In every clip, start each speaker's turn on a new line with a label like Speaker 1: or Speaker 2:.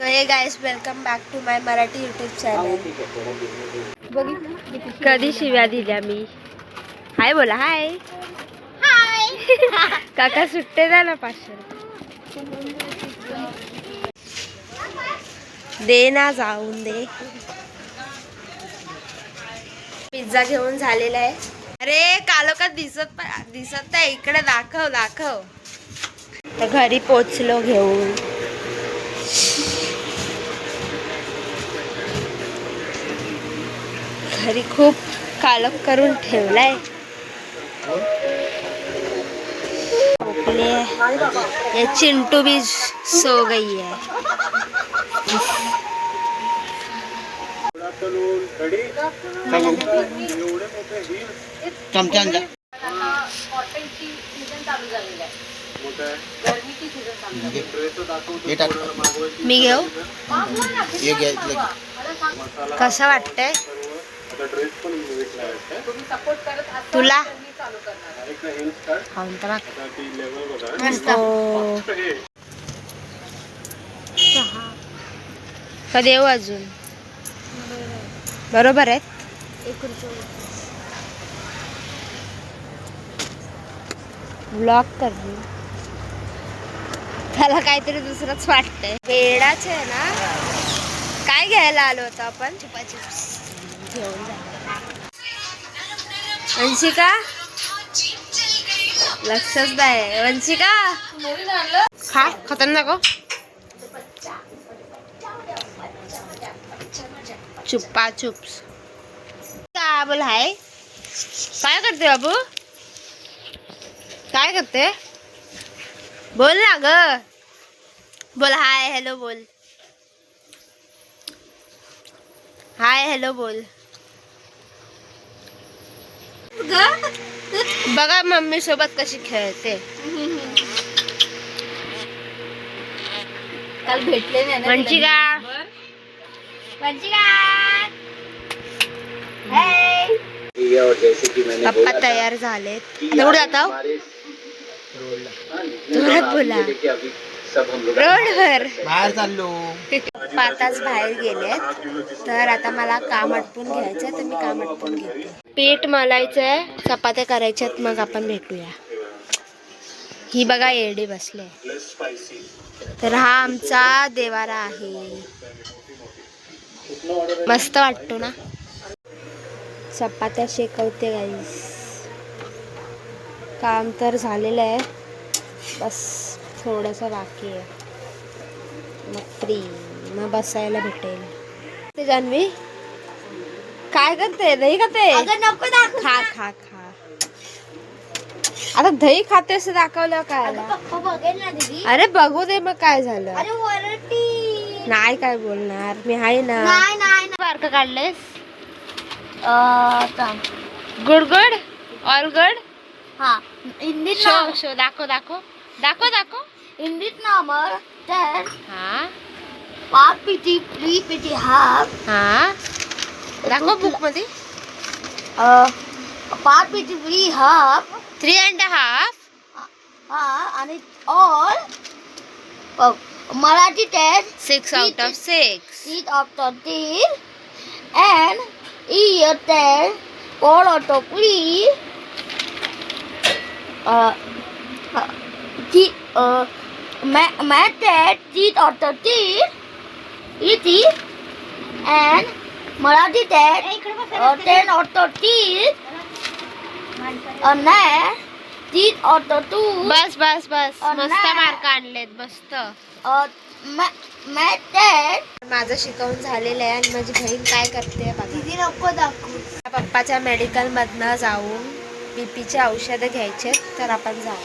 Speaker 1: हे guys, welcome back to my Marathi YouTube channel. कधी शिव्या दिल्या मी. हाय बोला. हाय हाय. काका सुट्टे द्या ना 500 दे ना, जाऊन दे. पिझ्झा घेऊन झालेला आहे. अरे कालोखात दिसत नाही. इकडे दाखव. तर घरी पोचलो घेऊन. घरी खूप कालक करून ठेवलाय. ये चिंटू भी सो गई है. मी घेऊ. कसं वाटतंय तुला? कधी येऊ अजून? बरोबर आहे. ब्लॉक कर. त्याला काहीतरी दुसरंच वाटतंय. वेडाच आहे ना. काय घ्यायला आलो होतो आपण? घेऊन जा. वंशिका लक्षच नाही. वंशिका खा. खतरनाक हो. चुप्पा चुप्स. का बोल. हाय. काय करते बाबू? काय करते? बोल ना ग. बोल. हाय हॅलो बोल. हाय हॅलो बोल. बघा मम्मी सोबत कशी खेळते. काल भेटले नाही. वंशिका पप्पा तयार झालेत. आता कुठे जातो? जोरात बोला. रोडवर बाहेर चाललो. पप्पा आताच बाहेर गेलेत. तर आता मला काम आटपून घ्यायचंय. तर मी काम आटपून घेते. पीठ मलायचंय, चपात्या करायच्यात. मग आपण भेटूया. ही बघा एरडी बसले. तर हा आमचा देवारा आहे. मस्त वाटतो ना. चपात्या शेकवते गाईस. काम तर झालेलं आहे. बस थोडंसं बाकी आहे. मग फ्री. मग बसायला भेटेल. ते जान्हवी काय करते? दही खाते? खा खा खा. आता दही खाते असं दाखवलं काय? अरे बघू दे. मग काय झालं? नाही काय बोलणार. मी आहे ना. बारकं काढलेस. Good good all good. हा. शो दाखव. English number 10. हा. Part PT 3 PT half. हा. दाखव बुक मध्ये. पार्ट पीटी 3 हाफ. 3.5. हा. आणि all Marathi test 6 out of 6. 6 out of 10. And year 10 4 out of 3. Math test 3 out of 10. ET and Marathi test 10 out of 10. And 3 out of 2. बस मस्त mark आणलेत. मस्त. Math taste माझं शिकवून झालेलं आहे. आणि माझी बहीण काय करते बघा. पप्पाच्या मेडिकल मधनं जाऊन बीपीचे औषधं घ्यायचे. तर आपण जाऊ.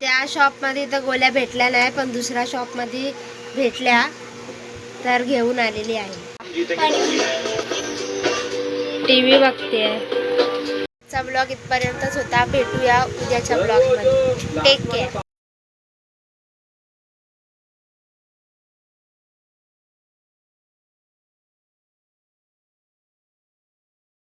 Speaker 1: त्या शॉपमध्ये तर गोळ्या भेटल्या नाही. पण दुसऱ्या शॉपमध्ये भेटल्या. तर घेऊन आलेली आहे. टीव्ही बघते. आजचा ब्लॉग इथपर्यंतच होता. भेटूया उद्याच्या ब्लॉगमध्ये. Take care.